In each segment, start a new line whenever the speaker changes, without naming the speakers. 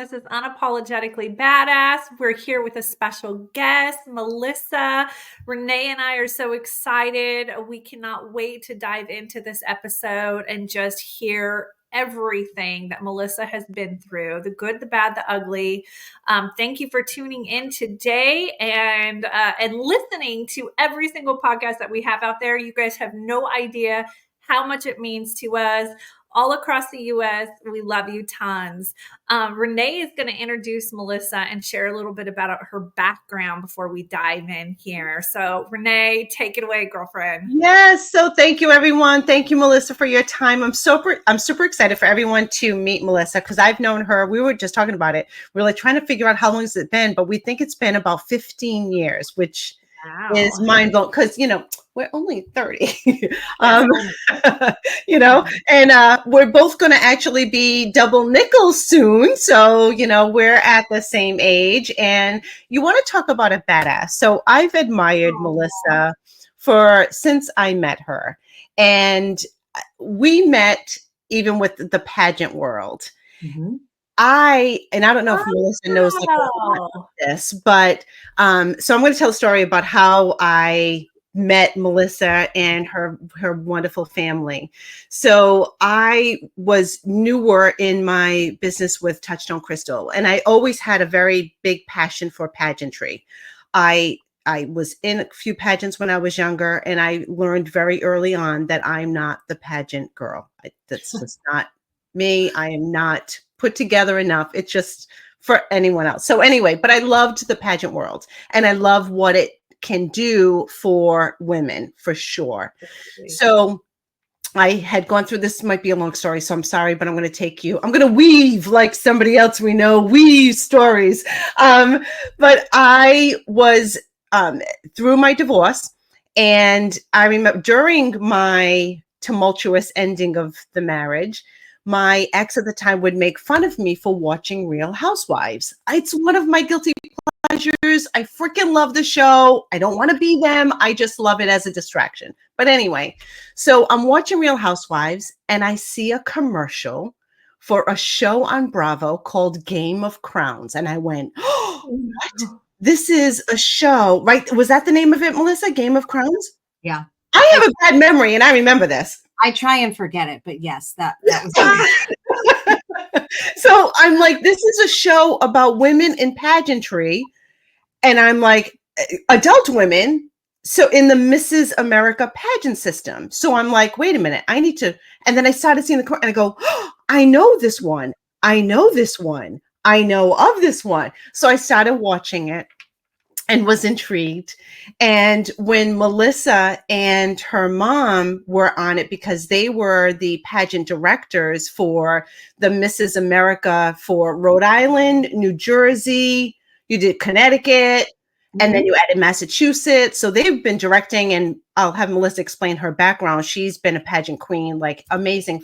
This is Unapologetically Badass. We're here with a special guest, Melissa. Renee and I are so excited. We cannot wait to dive into this episode and just hear everything that Melissa has been through, the good, the bad, the ugly. Thank you for tuning in today and listening to every single podcast that we have out there. You guys have no idea how much it means to us. All across the U.S., we love you tons. Renee is going to introduce Melissa and share a little bit about her background before we dive in here. So Renee, take it away, girlfriend.
Yes. So thank you, everyone. Thank you, Melissa, for your time. I'm super excited for everyone to meet Melissa because I've known her. We were just talking about it. We're like trying to figure out how long has it been, but we think it's been about 15 years, which is mind blowing because, we're only 30, and we're both going to actually be double nickels soon. So, we're at the same age and you want to talk about a badass. So I've admired Melissa since I met her, and we met even with the pageant world. Mm-hmm. I don't know if Melissa knows this, but so I'm going to tell a story about how I met Melissa and her wonderful family. So I was newer in my business with Touchstone Crystal, and I always had a very big passion for pageantry. I was in a few pageants when I was younger, and I learned very early on that I'm not the pageant girl. That's just not me. I am not put together enough. It's just for anyone else. So anyway, but I loved the pageant world and I love what it can do for women for sure. So I had gone through, this might be a long story, so I'm sorry, but I'm going to weave like somebody else we know, weave stories. But I was through my divorce, and I remember during my tumultuous ending of the marriage, my ex at the time would make fun of me for watching Real Housewives. It's one of my guilty pleasures. I freaking love the show. I don't want to be them. I just love it as a distraction. But anyway, so I'm watching Real Housewives and I see a commercial for a show on Bravo called Game of Crowns. And I went, oh, what? This is a show, right? Was that the name of it, Melissa? Game of Crowns?
Yeah.
I have a bad memory and I remember this.
I try and forget it, but yes, that was.
So I'm like, this is a show about women in pageantry. And I'm like, adult women. So in the Mrs. America pageant system. So I'm like, wait a minute, I need to. And then I started seeing the, and I go, oh, I know this one. I know this one. I know of this one. So I started watching it and was intrigued. And when Melissa and her mom were on it, because they were the pageant directors for the Mrs. America for Rhode Island, New Jersey, you did Connecticut, and then you added Massachusetts. So they've been directing, and I'll have Melissa explain her background. She's been a pageant queen, like amazing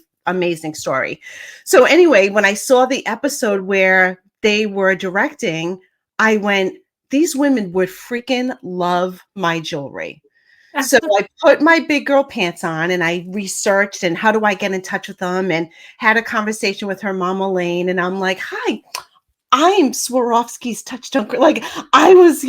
story. So anyway, when I saw the episode where they were directing, I went, these women would freaking love my jewelry. So I put my big girl pants on and I researched and how do I get in touch with them, and had a conversation with her mom, Elaine. And I'm like, hi, I'm Swarovski's Touchstone. Like I was,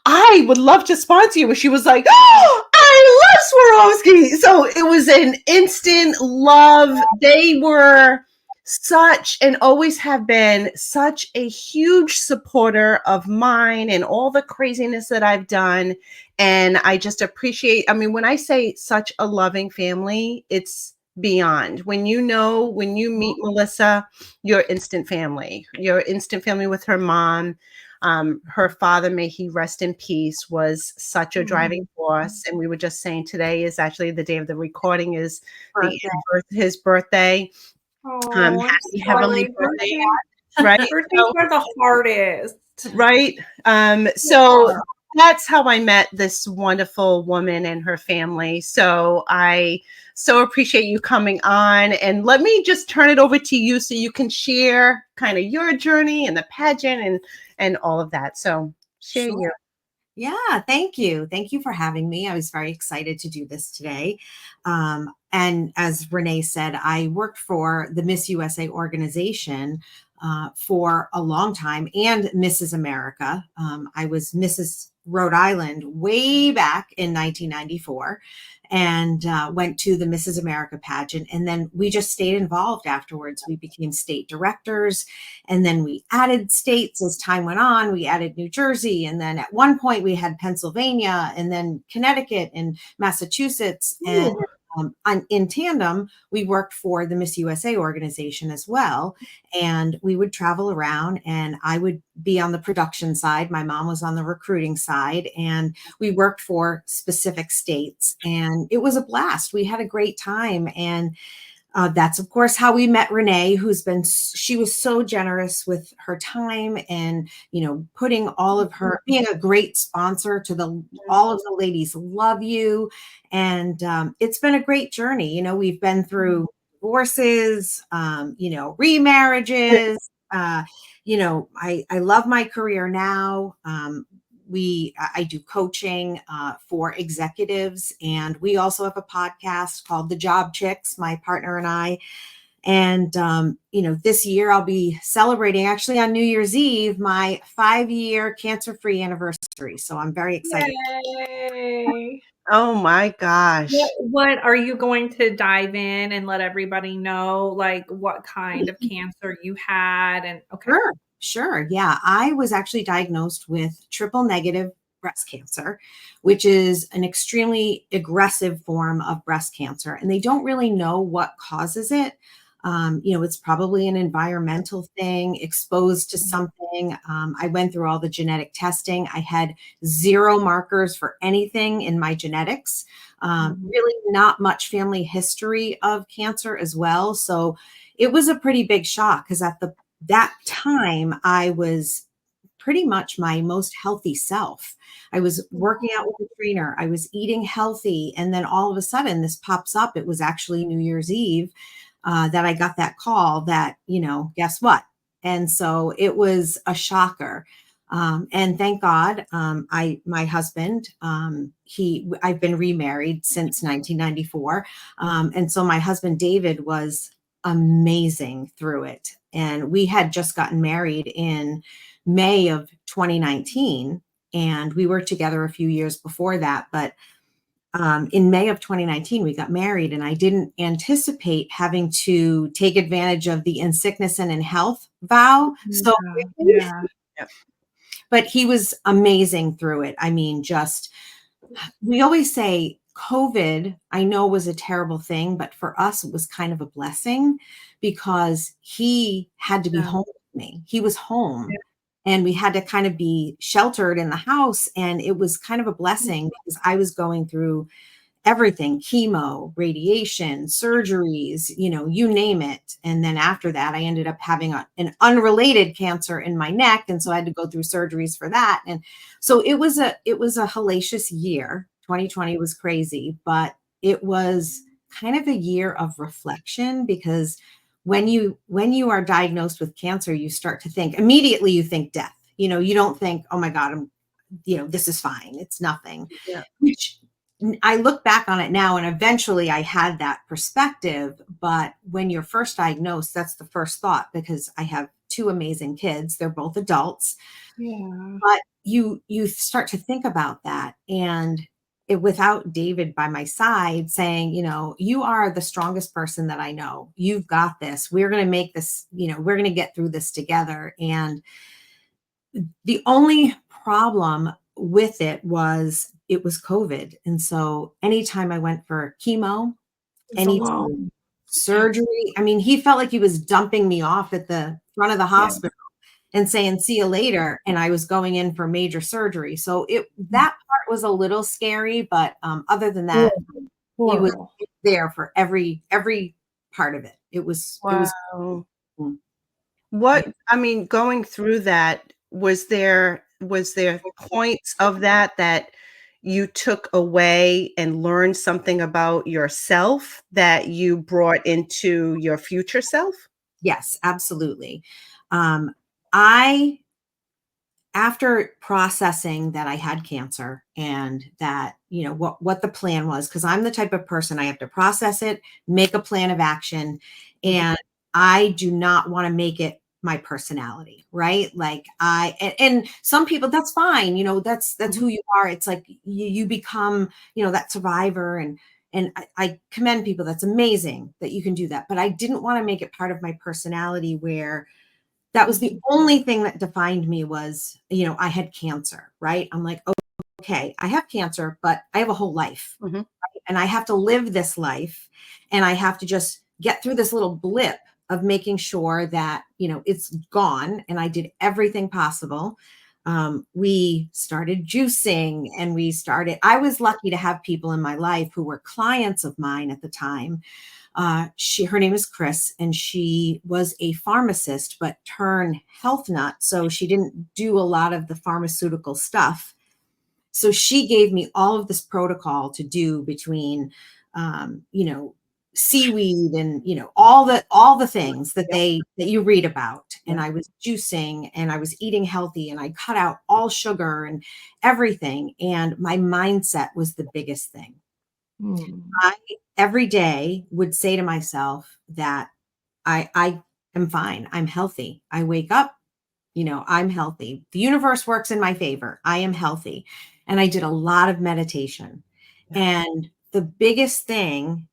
I would love to sponsor you. And she was like, oh, I love Swarovski. So it was an instant love. They were such, and always have been, such a huge supporter of mine and all the craziness that I've done. And I just appreciate, when I say such a loving family, it's beyond. When you meet Melissa, you're instant family. You're instant family with her mom. Her father, may he rest in peace, was such a driving force. And we were just saying today is actually the day of the recording, is his birthday. Happy heavenly birthday, right?
Birthdays are the hardest,
right? So that's how I met this wonderful woman and her family. So I so appreciate you coming on, and let me just turn it over to you so you can share kind of your journey and the pageant and all of that. So share your.
Yeah, thank you. Thank you for having me. I was very excited to do this today. And as Renee said, I worked for the Miss USA organization for a long time, and Mrs. America. I was Mrs. Rhode Island way back in 1994, and went to the Mrs. America pageant. And then we just stayed involved afterwards. We became state directors, and then we added states as time went on. We added New Jersey, and then at one point we had Pennsylvania, and then Connecticut and Massachusetts. And in tandem, we worked for the Miss USA organization as well. And we would travel around, and I would be on the production side. My mom was on the recruiting side, and we worked for specific states. And it was a blast. We had a great time. And that's, of course, how we met Renee, she was so generous with her time and, putting all of her, being a great sponsor to all of the ladies love you. And it's been a great journey. We've been through divorces, remarriages. I love my career now. I do coaching for executives, and we also have a podcast called The Job Chicks, my partner and I. And, this year I'll be celebrating, actually on New Year's Eve, my 5-year cancer-free anniversary. So I'm very excited.
Yay.
Oh my gosh.
What are you going to dive in and let everybody know, like, what kind of cancer you had? And okay.
Sure. Yeah. I was actually diagnosed with triple negative breast cancer, which is an extremely aggressive form of breast cancer. And they don't really know what causes it. It's probably an environmental thing, exposed to something. I went through all the genetic testing. I had 0 markers for anything in my genetics. Really not much family history of cancer as well. So it was a pretty big shock, because at that time I was pretty much my most healthy self. I was working out with a trainer. I was eating healthy. And then all of a sudden this pops up. It was actually New Year's Eve that I got that call that, guess what? And so it was a shocker. And thank God, my husband, I've been remarried since 1994. And so my husband, David, was amazing through it. And we had just gotten married in May of 2019, and we were together a few years before that. But in May of 2019, we got married, and I didn't anticipate having to take advantage of the in sickness and in health vow. So, but he was amazing through it. I mean, we always say COVID, I know, was a terrible thing, but for us, it was kind of a blessing, because he had to be home with me. He was home. And we had to kind of be sheltered in the house. And it was kind of a blessing, because I was going through everything: chemo, radiation, surgeries, you name it. And then after that, I ended up having an unrelated cancer in my neck. And so I had to go through surgeries for that. And so it was a hellacious year. 2020 was crazy, but it was kind of a year of reflection, because when you are diagnosed with cancer, you start to think immediately, you think death. You don't think, oh my God, this is fine, it's nothing.
Yeah.
Which I look back on it now, and eventually I had that perspective. But when you're first diagnosed, that's the first thought, because I have 2 amazing kids. They're both adults.
Yeah.
But you start to think about that. And without David by my side saying, you are the strongest person that I know. You've got this. We're going to make this, we're going to get through this together. And the only problem with it was COVID. And so anytime I went for chemo, anytime surgery, I mean, he felt like he was dumping me off at the front of the hospital and saying, see you later. And I was going in for major surgery. So that part was a little scary, but other than that, he was there for every part of it. It was,
going through that, was there points of that you took away and learned something about yourself that you brought into your future self?
Yes, absolutely. After processing that I had cancer, and that, what the plan was, because I'm the type of person, I have to process it, make a plan of action. And I do not want to make it my personality, right? Like and some people, that's fine. You know, that's who you are. It's like you become, you know, that survivor, and I commend people. That's amazing that you can do that. But I didn't want to make it part of my personality where that was the only thing that defined me was, you know, I had cancer, right? I'm like, okay, I have cancer, but I have a whole life, right? And I have to live this life, and I have to just get through this little blip of making sure that, you know, it's gone. And I did everything possible. We started juicing, and I was lucky to have people in my life who were clients of mine at the time. Her name is Chris, and she was a pharmacist, but turned health nut. So she didn't do a lot of the pharmaceutical stuff. So she gave me all of this protocol to do between, you know, seaweed and, you know, all the things that that you read about. And I was juicing, and I was eating healthy, and I cut out all sugar and everything. And my mindset was the biggest thing. I every day would say to myself that I am fine. I'm healthy. I wake up, you know, I'm healthy. The universe works in my favor. I am healthy. And I did a lot of meditation. And the biggest thing,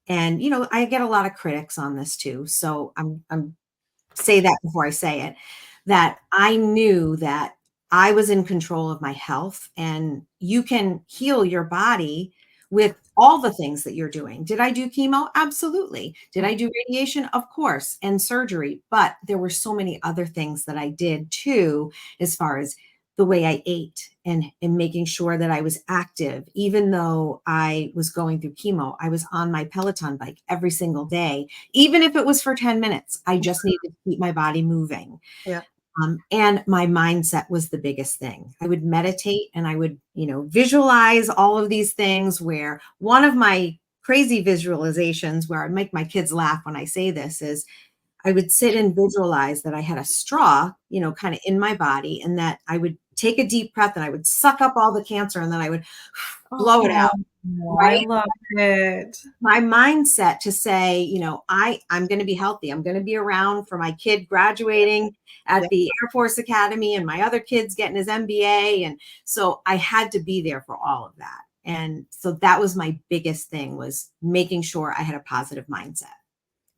and you know, I get a lot of critics on this too. So I'm say that before I say it, that I knew that I was in control of my health, and you can heal your body with all the things that you're doing. Did I do chemo? Absolutely. Did I do radiation? Of course, and surgery. But there were so many other things that I did too, as far as the way I ate and making sure that I was active. Even though I was going through chemo, I was on my Peloton bike every single day, even if it was for 10 minutes. I just needed to keep my body moving.
Yeah.
And my mindset was the biggest thing. I would meditate, and I would, you know, visualize all of these things. Where one of my crazy visualizations, where I make my kids laugh when I say this, is I would sit and visualize that I had a straw, you know, kind of in my body, and that I would take a deep breath, and I would suck up all the cancer, and then I would blow it out.
Right? I love it.
My mindset to say, you know, I'm going to be healthy. I'm going to be around for my kid graduating at the Air Force Academy, and my other kid's getting his MBA. And so I had to be there for all of that. And so that was my biggest thing, was making sure I had a positive mindset.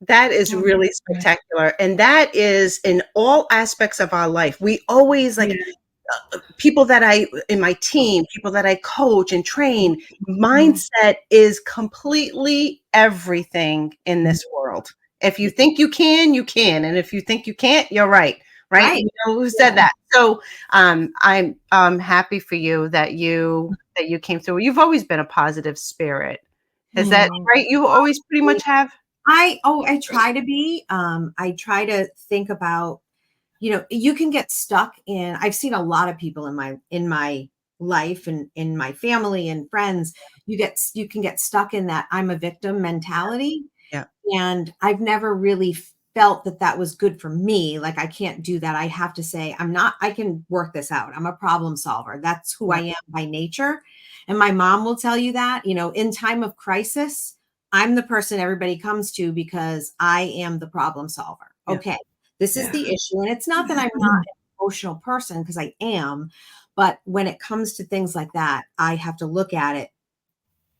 That is really spectacular. And that is in all aspects of our life. We always people that in my team, people that I coach and train, mindset is completely everything in this world. If you think you can, you can. And if you think you can't, you're right. Right. You know who said that? So I'm happy for you that you came through. You've always been a positive spirit. Is that right? You always pretty much have?
I try to be. I try to think about, you know, you can get stuck in, I've seen a lot of people in my life and in my family and friends, you can get stuck in that I'm a victim mentality.
Yeah.
And I've never really felt that was good for me. Like, I can't do that. I have to say, I can work this out. I'm a problem solver. That's who I am by nature. And my mom will tell you that, you know, in time of crisis, I'm the person everybody comes to because I am the problem solver. Okay. This is the issue. And it's not that I'm not an emotional person, because I am. But when it comes to things like that, I have to look at it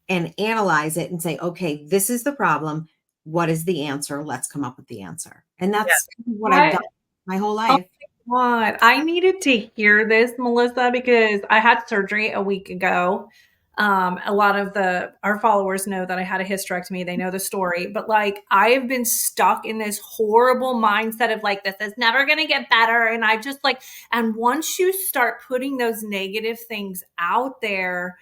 and analyze it and say, okay, this is the problem. What is the answer? Let's come up with the answer. And that's what I've done my whole life.
Oh my God. I needed to hear this, Melissa, because I had surgery a week ago. A lot of our followers know that I had a hysterectomy. They know the story, but like, I have been stuck in this horrible mindset of like, this is never going to get better. And I just and once you start putting those negative things out there,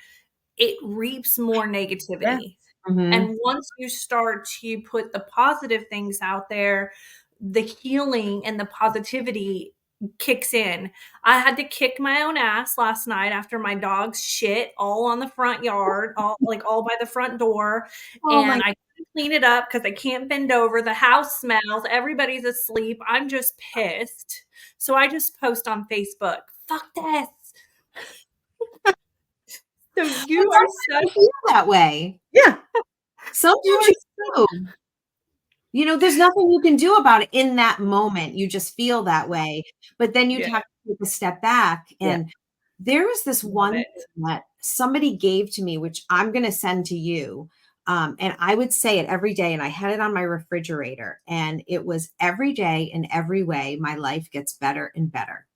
it reaps more negativity. And once you start to put the positive things out there, the healing and the positivity kicks in. I had to kick my own ass last night after my dog's shit all on the front yard, all by the front door. And I couldn't clean it up because I can't bend over. The house smells. Everybody's asleep. I'm just pissed. So I just post on Facebook, fuck this. So you are so
that way.
Yeah.
Sometimes you do. You know, there's nothing you can do about it in that moment. You just feel that way. But then you'd
Yeah.
have to take a step back. And there was this
Love
one
it.
thing that somebody gave to me, which I'm going to send to you. And I would say it every day. And I had it on my refrigerator. And it was every day in every way, my life gets better and better.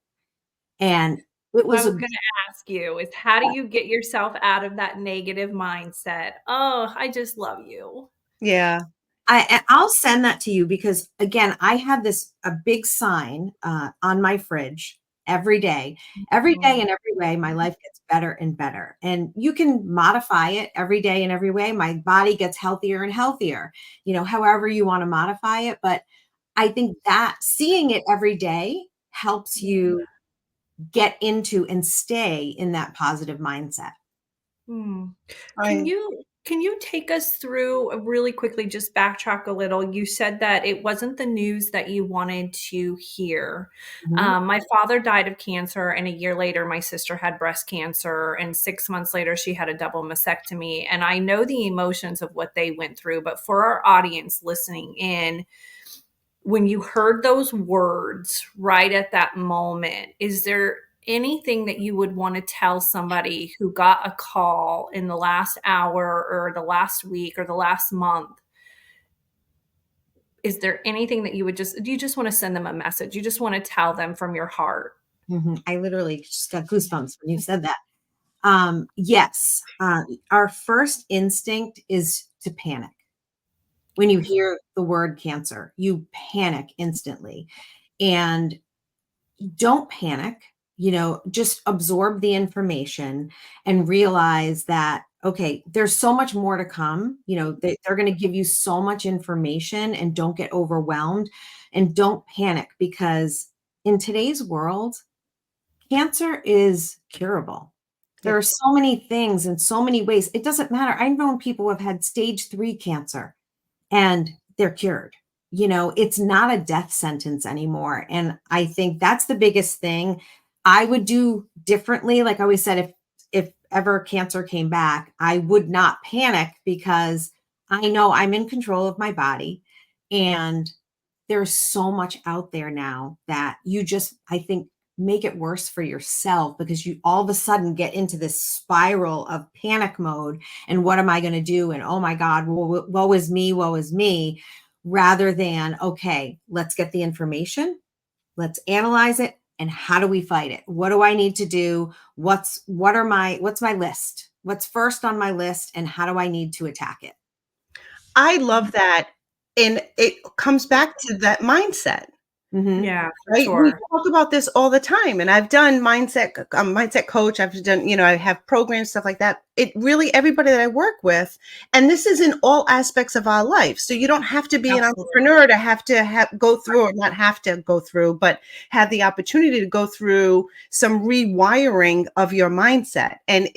And it
I
was
was
a
gonna ask you is how do you get yourself out of that negative mindset? Oh, I just love you.
Yeah.
I'll send that to you because again, I have a big sign on my fridge every day
Mhm.
and every way, my life gets better and better. And you can modify it every day in every way. My body gets healthier and healthier, you know, however you want to modify it. But I think that seeing it every day helps you get into and stay in that positive mindset.
Hmm. Can
I
you take us through really quickly, just backtrack a little? You said that it wasn't the news that you wanted to hear.
Mhm.
My father died of cancer, and a year later, my sister had breast cancer, and 6 months later, she had a double mastectomy. And I know the emotions of what they went through, but for our audience listening in, when you heard those words right at that moment, is there anything that you would want to tell somebody who got a call in the last hour or the last week or the last month? Is there anything that do you just want to send them a message? You just want to tell them from your heart?
I literally just got goosebumps when you said that. Yes, our first instinct is to panic. When you hear the word cancer, you panic instantly. And don't panic, you know, just absorb the information and realize that, okay, there's so much more to come. You know, they're going to give you so much information and don't get overwhelmed and don't panic because in today's world, cancer is curable.
yeah.
There are so many things in so many ways. It doesn't matter. I've known people who have had stage 3 cancer and they're cured. You know, it's not a death sentence anymore. And I think that's the biggest thing I would do differently. Like I always said, if ever cancer came back, I would not panic because I know I'm in control of my body. And there's so much out there now that you just, I think, make it worse for yourself because you all of a sudden get into this spiral of panic mode and what am I going to do? And oh my God, woe is me, woe is me, rather than, okay, let's get the information, let's analyze it, and how do we fight it? What do I need to do? What's my list? What's first on my list and how do I need to attack it?
I love that. And it comes back to that mindset.
Mm-hmm.
Yeah, for
Right. We
sure.
talk about this all the time. And I've done mindset coach. I've done, I have programs, stuff like that. It really, everybody that I work with, and this is in all aspects of our life. So you don't have to be an
Absolutely.
entrepreneur to have to go through, or not have to go through, but have the opportunity to go through some rewiring of your mindset. And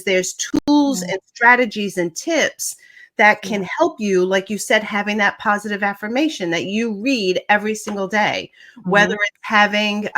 there's tools
Yeah.
and strategies and tips that
Yeah.
can help you, like you said, having that positive affirmation that you read every single day, whether
Mm-hmm.
it's having,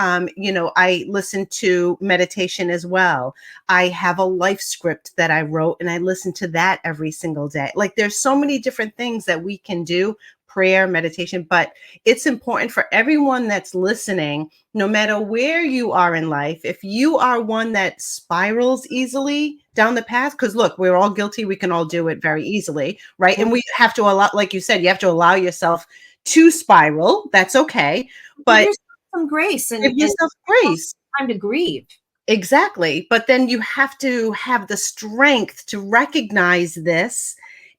I listen to meditation as well. I have a life script that I wrote and I listen to that every single day. Like there's so many different things that we can do, prayer, meditation, but it's important for everyone that's listening, no matter where you are in life, if you are one that spirals easily down the path, because look, we're all guilty, we can all do it very easily, right? And we have to allow, like you said, you have to allow yourself to spiral. That's okay.
Give
But
yourself some grace
give
and
yourself grace.
time to grieve.
Exactly. But then you have to have the strength to recognize this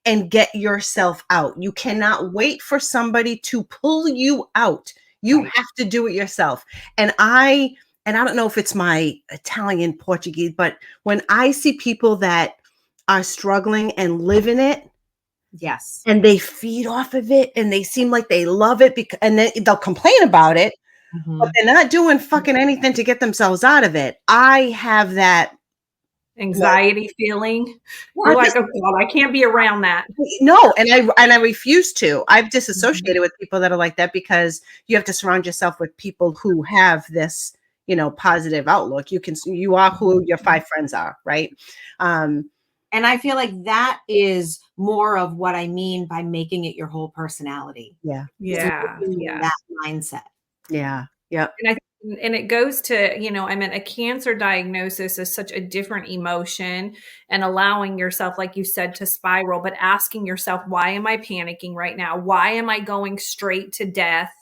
and get yourself out. You cannot wait for somebody to pull you out. You
Right.
have to do it yourself. And I don't know if it's my Italian Portuguese, but when I see people that are struggling and live in it,
Yes.
and they feed off of it and they seem like they love it, and then they'll complain about it, but
Mhm.
they're not doing fucking anything to get themselves out of it. I have that, like,
Anxiety feeling. You're
I
like,
just,
"Oh God, I can't be around that."
no, and I refuse to. I've
Mhm.
disassociated with people that are like that because you have to surround yourself with people who have this, positive outlook. You are who your 5 friends are, right? Um,
And I feel like that is more of what I mean by making it your whole personality.
Yeah.
Yeah.
In
Yeah.
that mindset.
Yeah. Yep.
And it goes to, I mean, a cancer diagnosis is such a different emotion, and allowing yourself, like you said, to spiral, but asking yourself, why am I panicking right now? Why am I going straight to death?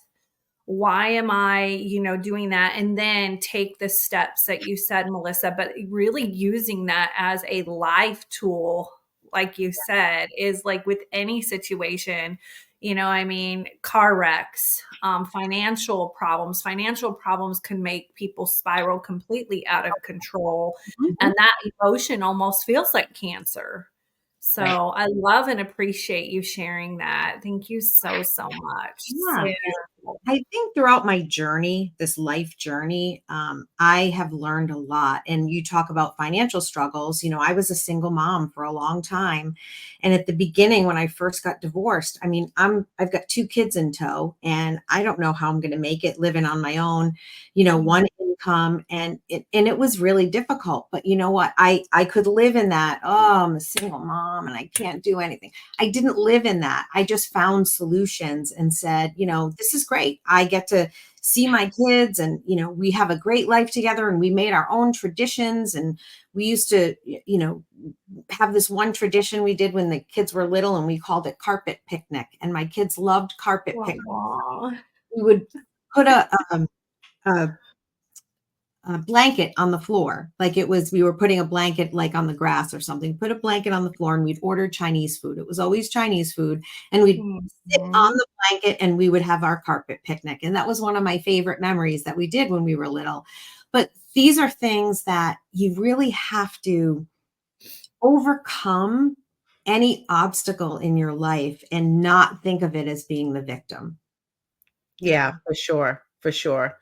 Why am I, doing that? And then take the steps that you said, Melissa, but really using that as a life tool, like you said, is like with any situation, I mean, car wrecks, financial problems can make people spiral completely out of control.
Mhm.
And that emotion almost feels like cancer. So
Right.
I love and appreciate you sharing that. Thank you so, so much. So
Yeah.
beautiful.
I think throughout my journey, this life journey, I have learned a lot. And you talk about financial struggles. I was a single mom for a long time. And at the beginning, when I first got divorced, I mean, I've got 2 kids in tow, and I don't know how I'm going to make it living on my own, one income. And it was really difficult. But you know what? I could live in that. Oh, I'm a single mom and I can't do anything. I didn't live in that. I just found solutions and said, this is great. I get to see my kids, and, we have a great life together, and we made our own traditions. And we used to, have this one tradition we did when the kids were little, and we called it carpet picnic. And my kids loved carpet picnic.
Aw.
We would put a blanket on the floor, like we were putting a blanket like on the grass or something, put a blanket on the floor, and we'd order Chinese food. It was always Chinese food. And we'd sit on the blanket and we would have our carpet picnic. And that was one of my favorite memories that we did when we were little. But these are things that you really have to overcome any obstacle in your life and not think of it as being the victim.
Yeah, for sure. For sure.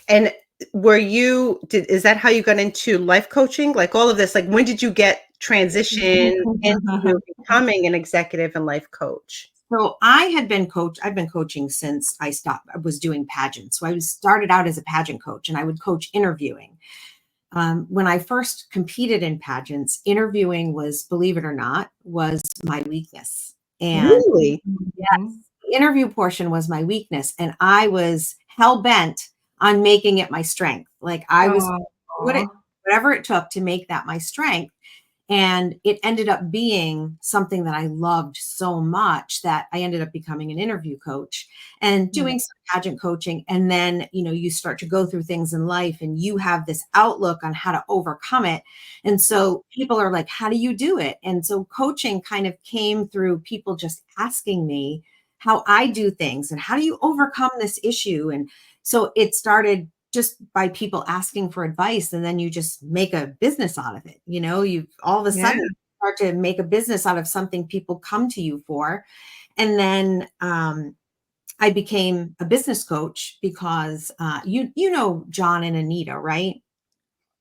And is that how you got into life coaching? Like all of this, like when did you get transition into becoming an executive and life coach?
So I've been coaching since I was doing pageants. So I started out as a pageant coach, and I would coach interviewing. When I first competed in pageants, interviewing was, believe it or not, was my weakness. And
Really?
yes, the interview portion was my weakness. And I was hell bent on making it my strength. Like I was whatever it took to make that my strength. And it ended up being something that I loved so much that I ended up becoming an interview coach and doing some pageant coaching. And then, you start to go through things in life, and you have this outlook on how to overcome it. And so people are like, how do you do it? And so coaching kind of came through people just asking me how I do things and how do you overcome this issue? And so it started just by people asking for advice, and then you just make a business out of it. You all of a sudden start to make a business out of something people come to you for. And then I became a business coach because you know John and Anita, right?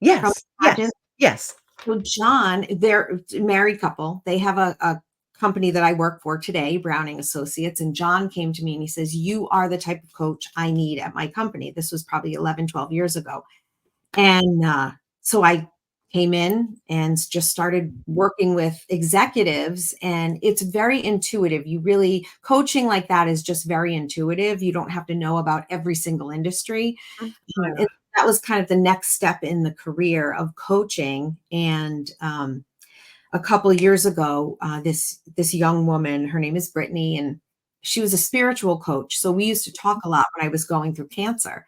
Yes. Yes. Yes.
So John, they're a married couple. They have a company that I work for today, Browning Associates. And John came to me and he says, you are the type of coach I need at my company. This was probably 11, 12 years ago. And so I came in and just started working with executives, and it's very intuitive. Coaching like that is just very intuitive. You don't have to know about every single industry. And that was kind of the next step in the career of coaching. And a couple of years ago, this young woman, her name is Brittany, and she was a spiritual coach. So we used to talk a lot when I was going through cancer,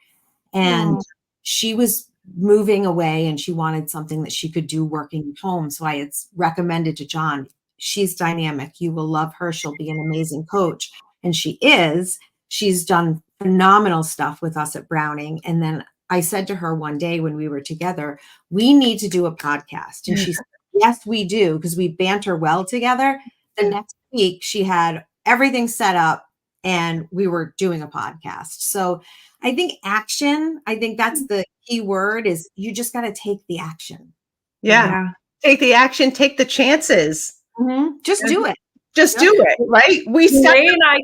and she was moving away, and she wanted something that she could do working at home. So I had recommended to John, she's dynamic. You will love her. She'll be an amazing coach. And she is. She's done phenomenal stuff with us at Browning. And then I said to her one day when we were together, we need to do a podcast. And she said, yes, we do, because we banter well together. The next week, she had everything set up and we were doing a podcast. So I think that's the key word, is you just got to take the action.
Yeah. Take the action, take the chances.
Just do it.
Just do it, right?
Renee and I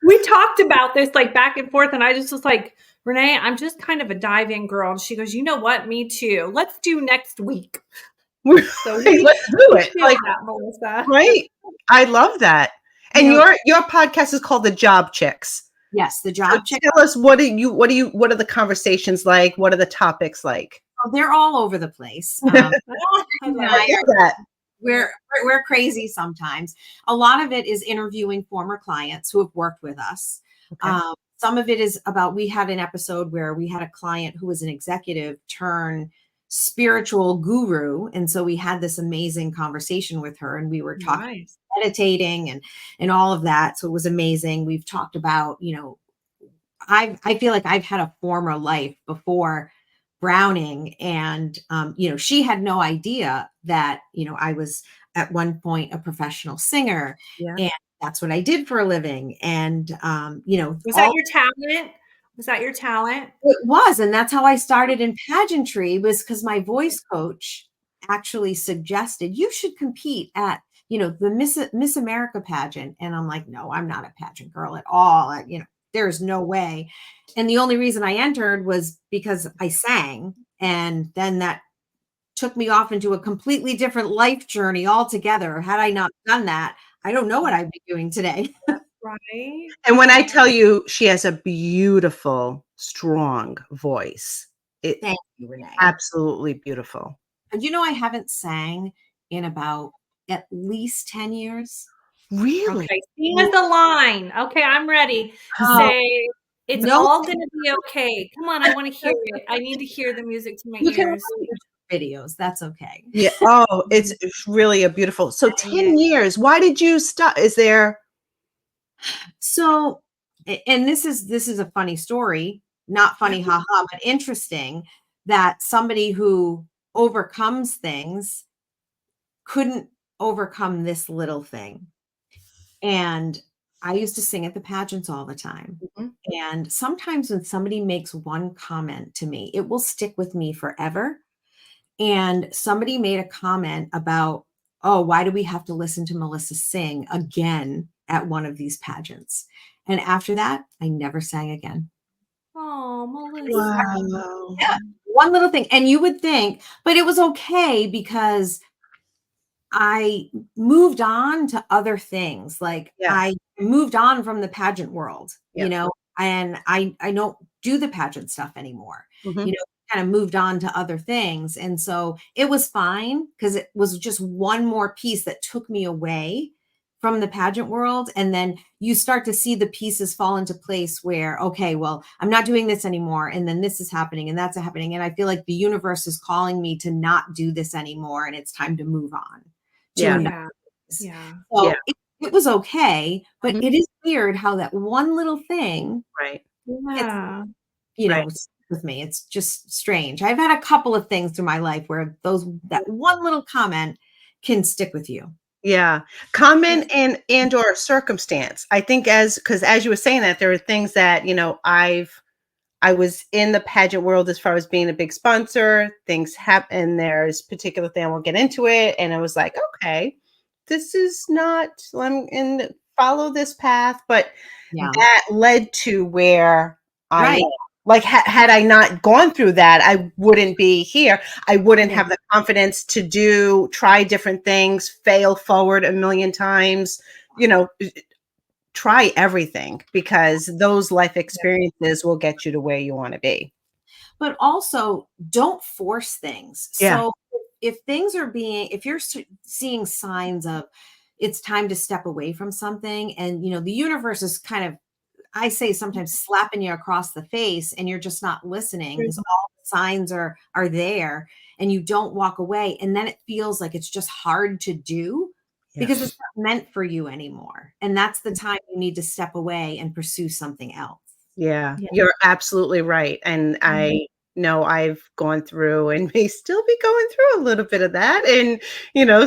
we talked about this like back and forth, and I just was like, Renee, I'm just kind of a dive-in girl. And she goes, you know what? Me too. Let's do next week. So
Let's do it.
feel that, Melissa.
Right? I love that. And your podcast is called The Job Chicks.
Yes, The
So
Job Chicks.
tell us what are the conversations like? What are the topics like?
Oh, they're all over the place.
I love
that.
We're crazy sometimes. A lot of it is interviewing former clients who have worked with us.
Okay.
Some of it is about, we had an episode where we had a client who was an executive turn spiritual guru. And so we had this amazing conversation with her, and we were talking,
Nice.
meditating and all of that. So it was amazing. We've talked about, I feel like I've had a former life before Browning, and she had no idea that I was at one point a professional singer, and that's what I did for a living. And
Was that your talent? Was that your talent?
It was, and that's how I started in pageantry, was because my voice coach actually suggested you should compete at the Miss America pageant, and I'm like, no, I'm not a pageant girl at all. There's no way. And the only reason I entered was because I sang, and then that took me off into a completely different life journey altogether. Had I not done that, I don't know what I'd be doing today.
Right.
And when I tell you she has a beautiful, strong voice,
Thank you, Renee.
Absolutely beautiful.
And I haven't sang in about at least 10 years.
Really?
Okay, sing us the line. Okay, I'm ready. Say, it's all going to be okay. Come on, I want to hear it. I need to hear the music to my ears.
Videos, that's okay.
Yeah. Oh, it's really a beautiful. So 10 years. Why did you stop? Is there?
So, and this is a funny story, not funny, haha, but interesting, that somebody who overcomes things couldn't overcome this little thing. And I used to sing at the pageants all the time. Mm-hmm. And sometimes when somebody makes one comment to me, it will stick with me forever. And somebody made a comment about, oh, why do we have to listen to Melissa sing again at one of these pageants? And after that, I never sang again.
Oh, Melissa.
Wow.
Yeah, one little thing. And you would think, but it was okay because I moved on to other things. Like I moved on from the pageant world, and I don't do the pageant stuff anymore. Mm-hmm. Kind of moved on to other things. And so it was fine because it was just one more piece that took me away from the pageant world. And then you start to see the pieces fall into place where, okay, well, I'm not doing this anymore. And then this is happening and that's happening. And I feel like the universe is calling me to not do this anymore. And it's time to move on.
Yeah.
So it was okay, but it is weird how that one little thing, with me. It's just strange. I've had a couple of things through my life where that one little comment can stick with you.
Yeah. Comment and or circumstance. I think because as you were saying that, there are things that, I was in the pageant world as far as being a big sponsor. Things happen. There's particular thing, I won't get into it. And I was like, okay, this is not, I'm in follow this path. But that led to where I am. Like, had I not gone through that, I wouldn't be here. I wouldn't have the confidence to try different things, fail forward a million times, try everything, because those life experiences will get you to where you want to be.
But also don't force things.
Yeah.
So if if you're seeing signs of it's time to step away from something, and, the universe is kind of, I say sometimes slapping you across the face and you're just not listening because all the signs are there and you don't walk away. And then it feels like it's just hard to do because it's not meant for you anymore. And that's the time you need to step away and pursue something else.
Yeah. You're absolutely right. And I know I've gone through and may still be going through a little bit of that. And,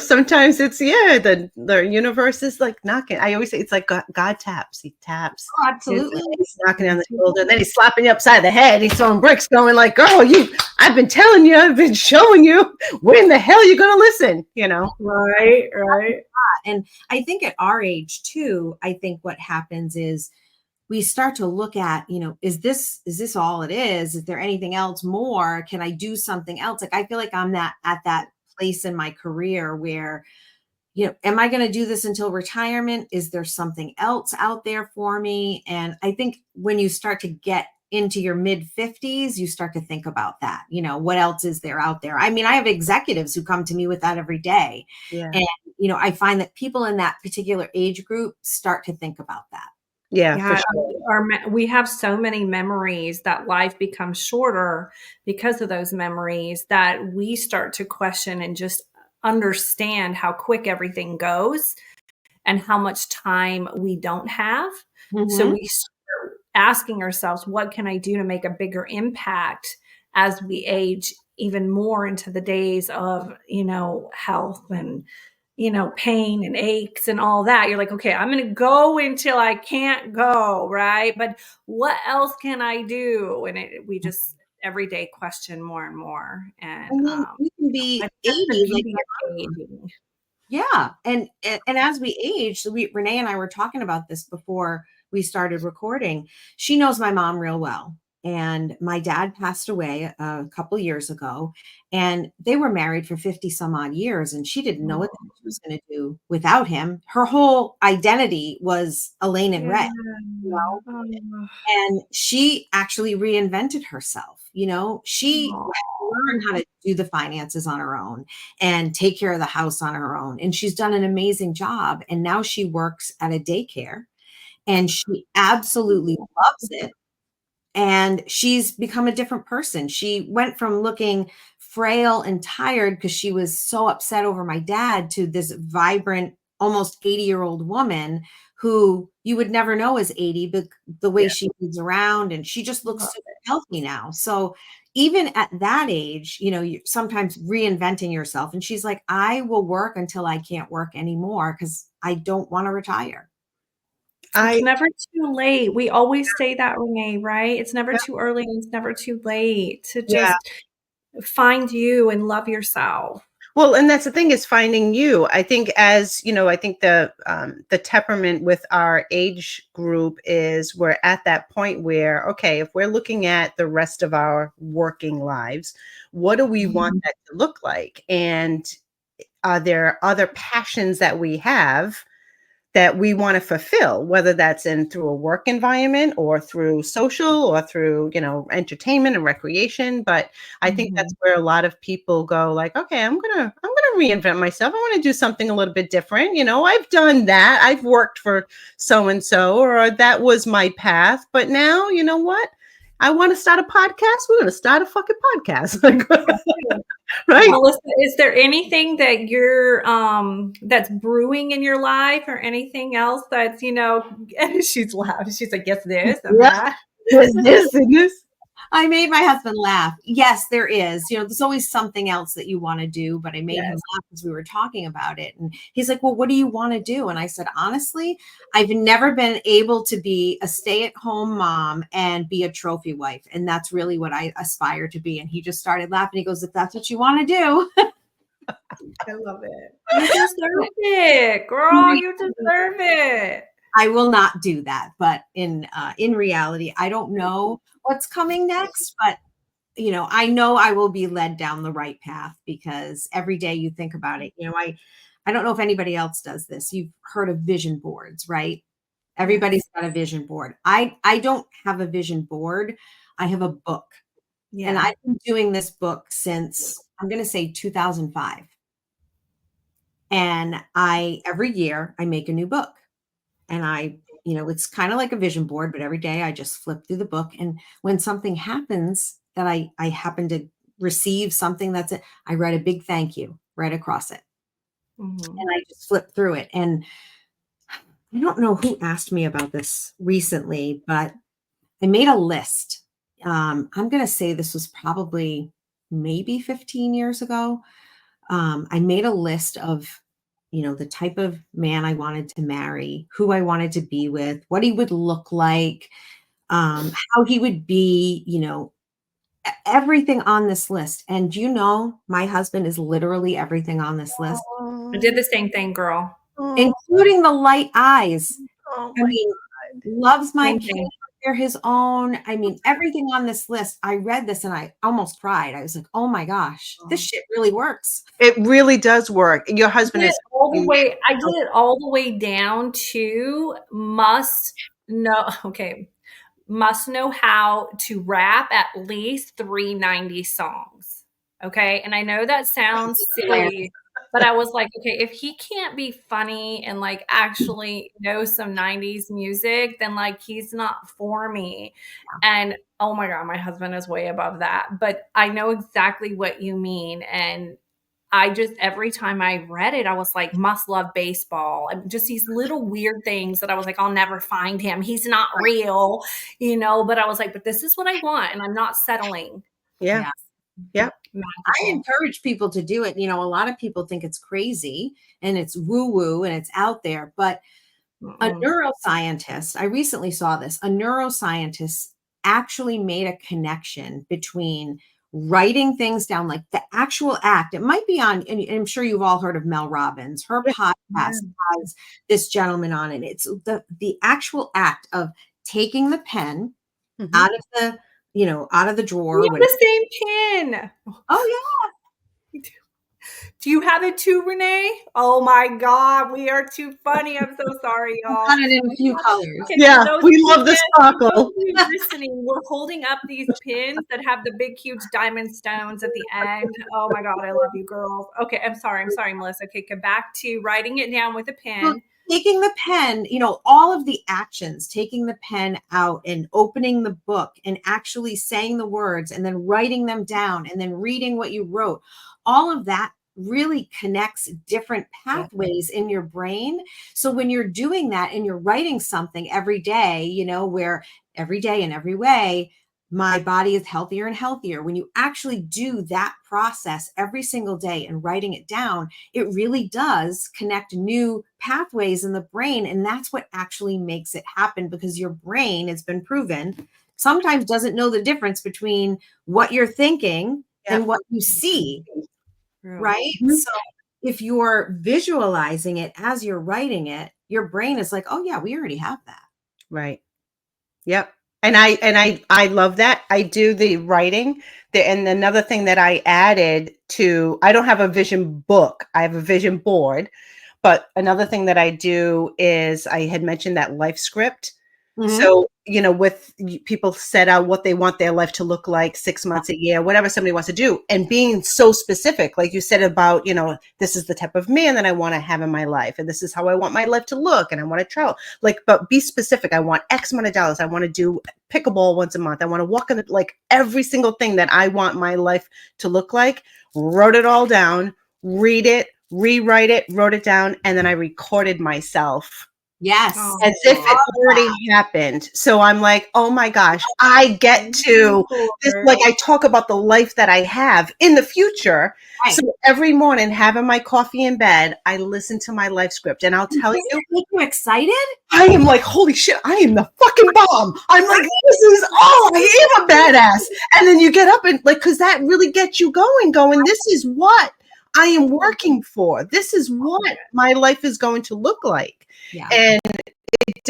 sometimes it's, the universe is like knocking. I always say it's like God taps. He taps.
Oh, absolutely.
He's knocking on the shoulder. And then he's slapping you upside the head. He's throwing bricks going like, girl, I've been telling you, I've been showing you. When the hell are you going to listen?
Right.
And I think at our age too, I think what happens is we start to look at, is this all it is? Is there anything else more? Can I do something else? Like, I feel like I'm at that place in my career where, am I going to do this until retirement? Is there something else out there for me? And I think when you start to get into your mid 50s, you start to think about that. What else is there out there? I mean, I have executives who come to me with that every day.
Yeah.
And, I find that people in that particular age group start to think about that.
Yeah,
Yeah,
for sure.
we have so many memories that life becomes shorter because of those memories that we start to question and just understand how quick everything goes and how much time we don't have. So we start asking ourselves, what can I do to make a bigger impact as we age even more into the days of, health and, pain and aches and all that. You're like, okay, I'm going to go until I can't go. Right. But what else can I do? And we just every day question more and more. And
I mean, you can be
I think that's the
80 like
beauty of aging.
Yeah. And as we age, Renee and I were talking about this before we started recording. She knows my mom real well. And my dad passed away a couple years ago, and they were married for 50 some odd years, and she didn't know what she was going to do without him. Her whole identity was Elaine and Ray,
Oh,
and she actually reinvented herself. She learned how to do the finances on her own and take care of the house on her own. And she's done an amazing job. And now she works at a daycare and she absolutely loves it. And she's become a different person. She went from looking frail and tired because she was so upset over my dad to this vibrant, almost 80-year-old woman who you would never know is 80, but the way she moves around, and she just looks super healthy now. So even at that age, you're sometimes reinventing yourself. And she's like, I will work until I can't work anymore because I don't want to retire.
It's never too late. We always say that, Renee, right? It's never too early and it's never too late to just find you and love yourself.
Well, and that's the thing, is finding you. I think I think the temperament with our age group is we're at that point where, okay, if we're looking at the rest of our working lives, what do we want that to look like? And are there other passions that we have that we want to fulfill, whether that's through a work environment or through social or through, entertainment and recreation. But I think that's where a lot of people go like, okay, I'm going to reinvent myself. I want to do something a little bit different. I've done that. I've worked for so-and-so, or that was my path. But now, you know what? I want to start a podcast. We're going to start a fucking podcast. Right.
Melissa, is there anything that you're that's brewing in your life, or anything else that's she's loud. She's like, yes, this and that.
This and this.
I made my husband laugh. Yes, there is. There's always something else that you want to do, but I made him laugh as we were talking about it. And he's like, well, what do you want to do? And I said, honestly, I've never been able to be a stay-at-home mom and be a trophy wife. And that's really what I aspire to be. And he just started laughing. He goes, if that's what you want to do.
I love it. You deserve it, girl. You deserve it.
I will not do that. But in reality, I don't know what's coming next, but I know I will be led down the right path, because every day you think about it. I don't know if anybody else does this. You've heard of vision boards, right? Everybody's got a vision board. I don't have a vision board. I have a book. Yeah. And I've been doing this book since, I'm going to say 2005. And every year I make a new book. And it's kind of like a vision board, but every day I just flip through the book. And when something happens that I happen to receive something that's it, I write a big thank you right across it. And I just flip through it. And I don't know who asked me about this recently, but I made a list. I'm going to say this was probably maybe 15 years ago. I made a list of the type of man I wanted to marry, who I wanted to be with, what he would look like, how he would be, everything on this list. And my husband is literally everything on this list.
I did the same thing, girl.
Including the light eyes. I mean, loves my kids, They're his own. I mean, everything on this list, I read this and I almost cried. I was like, oh my gosh, this shit really works.
It really does work. Your husband is
I did it all the way down to must know how to rap at least 390 songs. Okay. And I know that sounds silly, but I was like, okay, if he can't be funny and like actually know some 90s music, then like he's not for me. And oh my God, my husband is way above that. But I know exactly what you mean. And I just, every time I read it, I was like, must love baseball. And just these little weird things that I was like, I'll never find him. He's not real, but I was like, but this is what I want. And I'm not settling.
Yeah. Yeah.
I encourage people to do it. A lot of people think it's crazy and it's woo woo and it's out there, but a neuroscientist, I recently saw this, a neuroscientist actually made a connection between writing things down, like the actual act. It might be on, and I'm sure you've all heard of Mel Robbins. Her podcast has this gentleman on it. It's the actual act of taking the pen out of the, out of the drawer.
We have the same pin.
Oh yeah.
Do you have it too, Renee? Oh my God, we are too funny. I'm so sorry, y'all.
Got it in a few colors.
Okay,
yeah, we love the sparkle.
Listening, we're holding up these pins that have the big, huge diamond stones at the end. Oh my God, I love you, girls. Okay, I'm sorry, Melissa. Okay, go back to writing it down with a pen.
Well, taking the pen, all of the actions, taking the pen out and opening the book and actually saying the words and then writing them down and then reading what you wrote, all of that really connects different pathways in your brain. So when you're doing that and you're writing something every day, where every day in every way, my body is healthier and healthier. When you actually do that process every single day and writing it down, it really does connect new pathways in the brain. And that's what actually makes it happen, because your brain, has been proven, sometimes doesn't know the difference between what you're thinking and what you see. Right? So if you're visualizing it as you're writing it, your brain is like, oh yeah, we already have that.
Right. Yep. And I love that. I do the writing. And another thing that I added to, I don't have a vision book. I have a vision board. But another thing that I do is, I had mentioned that life script. So, with people set out what they want their life to look like, 6 months, a year, whatever somebody wants to do, and being so specific, like you said about, this is the type of man that I want to have in my life, and this is how I want my life to look, and I want to travel, but be specific. I want X amount of dollars. I want to do pickleball once a month. I want to walk in every single thing that I want my life to look like. Wrote it all down, read it, rewrite it, wrote it down, and then I recorded myself.
Yes.
As if it already happened. So I'm like, oh my gosh, I get to this. Like, I talk about the life that I have in the future. Right. So every morning, having my coffee in bed, I listen to my life script, and I'll tell you,
make you excited?
I am like, holy shit, I am the fucking bomb. I'm like, I am a badass. And then you get up and because that really gets you going, this is what I am working for. This is what my life is going to look like. Yeah. And it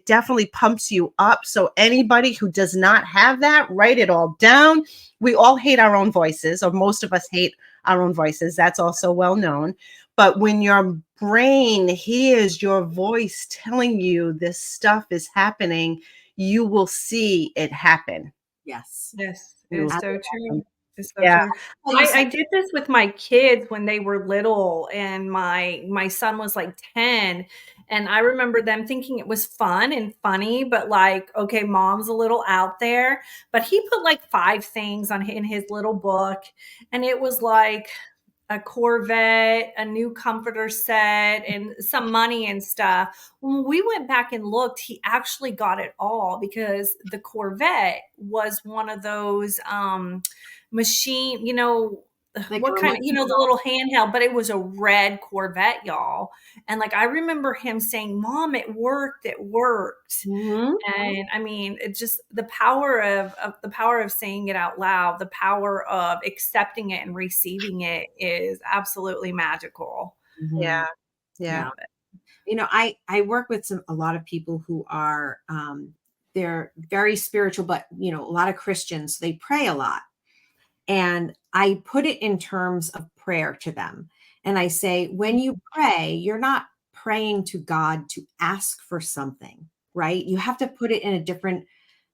definitely pumps you up. So anybody who does not have that, write it all down. We all hate our own voices, or most of us hate our own voices. That's also well known. But when your brain hears your voice telling you this stuff is happening, you will see it happen.
Yes.
It's so true. It's so true. I did this with my kids when they were little, and my son was like 10. And I remember them thinking it was fun and funny, but okay, mom's a little out there. But he put 5 things in his little book, and it was like a Corvette, a new comforter set, and some money and stuff. When we went back and looked, he actually got it all, because the Corvette was one of those machine, what kind of, the little handheld, but it was a red Corvette, y'all. And I remember him saying, Mom, it worked. Mm-hmm. And I mean, it's just the power of saying it out loud, the power of accepting it and receiving it is absolutely magical.
Mm-hmm. Yeah.
I work with a lot of people who are they're very spiritual, but a lot of Christians, they pray a lot. And I put it in terms of prayer to them. And I say, when you pray, you're not praying to God to ask for something, right? You have to put it in a different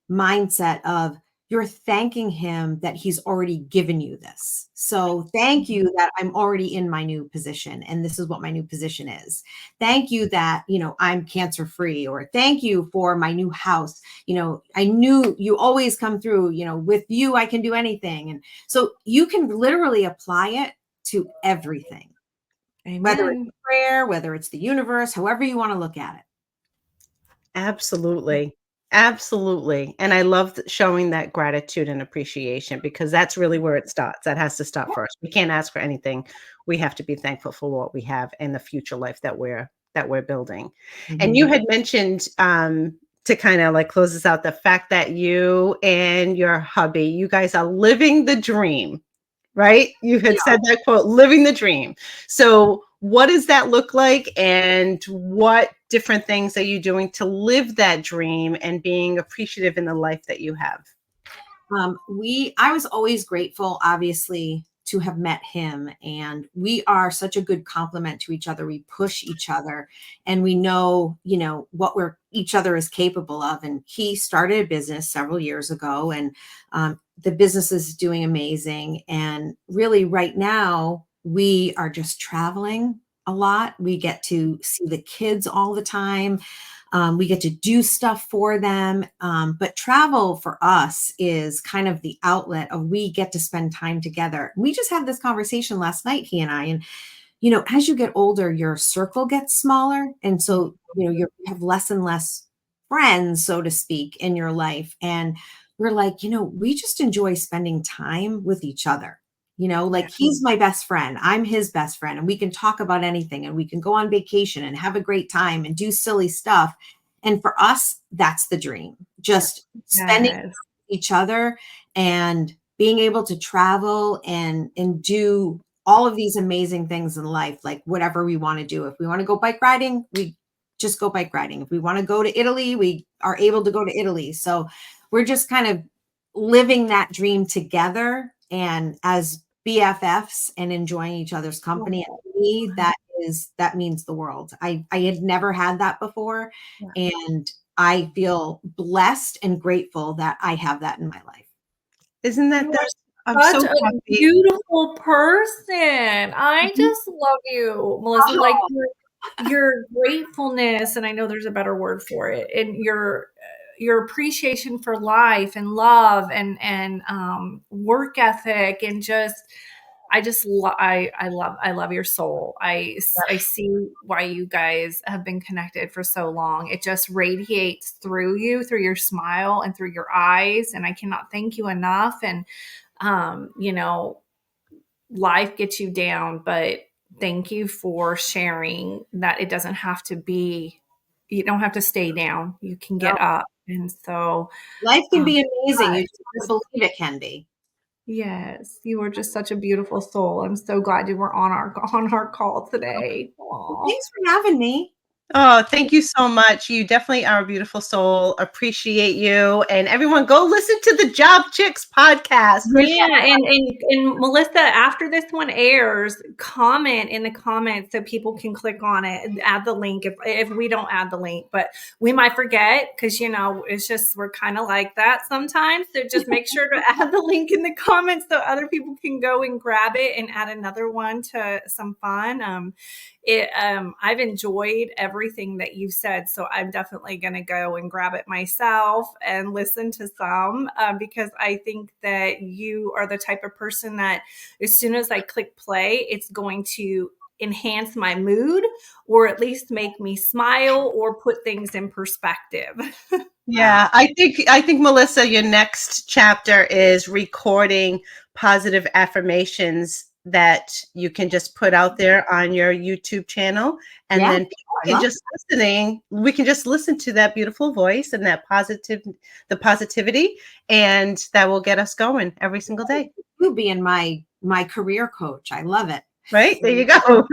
mindset of, you're thanking him that he's already given you this. So thank you that I'm already in my new position, and this is what my new position is. Thank you that, I'm cancer free, or thank you for my new house. I knew you always come through, with you, I can do anything. And so you can literally apply it to everything, whether it's prayer, whether it's the universe, however you want to look at it.
Absolutely. Absolutely. And I love showing that gratitude and appreciation, because that's really where it starts. That has to start first. We can't ask for anything. We have to be thankful for what we have and the future life that we're building. And you had mentioned, to kind of like close this out, the fact that you and your hubby, you guys are living the dream, right? You had said that quote, living the dream. So what does that look like? And what different things are you doing to live that dream and being appreciative in the life that you have?
I was always grateful, obviously, to have met him, and we are such a good complement to each other. We push each other, and we know, what each other is capable of. And he started a business several years ago, and the business is doing amazing. And really right now we are just traveling a lot. We get to see the kids all the time. We get to do stuff for them. But travel for us is kind of the outlet of, we get to spend time together. We just had this conversation last night, he and I, and, as you get older, your circle gets smaller. And so, you have less and less friends, so to speak, in your life. And we're like, we just enjoy spending time with each other. He's my best friend, I'm his best friend, and we can talk about anything, and we can go on vacation and have a great time and do silly stuff. And for us, that's the dream, just spending with each other and being able to travel and do all of these amazing things in life, like whatever we want to do. If we want to go bike riding, we just go bike riding. If we want to go to Italy, we are able to go to Italy. So we're just kind of living that dream together, and as BFFs, and enjoying each other's company. And to me, that means the world. I had never had that before. And I feel blessed and grateful that I have that in my life.
Isn't that I'm
such
so
a
happy.
beautiful person. I just love you, Melissa. Like your gratefulness, and I know there's a better word for it, and your appreciation for life and love and work ethic, and I love your soul. I see why you guys have been connected for so long. It just radiates through you, through your smile and through your eyes. And I cannot thank you enough. And, life gets you down, but thank you for sharing that. It doesn't have to be, you don't have to stay down. You can get up. And so
life can be amazing. You just believe it can be.
Yes, you are just such a beautiful soul. I'm so glad you were on our call today.
Well, thanks for having me.
Oh, thank you so much. You definitely are a beautiful soul. Appreciate you. And everyone, go listen to the Job Chicks podcast.
Yeah, and Melissa, after this one airs, comment in the comments so people can click on it and add the link if we don't add the link, but we might forget, because it's just, we're kind of like that sometimes. So just make sure to add the link in the comments so other people can go and grab it and add another one to some fun. I've enjoyed everything that you've said, so I'm definitely going to go and grab it myself and listen to some, because I think that you are the type of person that as soon as I click play, it's going to enhance my mood, or at least make me smile or put things in perspective.
Yeah, I think Melissa, your next chapter is recording positive affirmations that you can just put out there on your YouTube channel, and then we can just listen to that beautiful voice and that the positivity, and that will get us going every single day.
You being my career coach, I love it.
Right, there you go.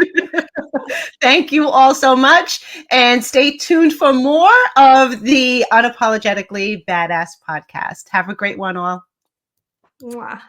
Thank you all so much. And stay tuned for more of the Unapologetically Badass podcast. Have a great one, all.
Mwah.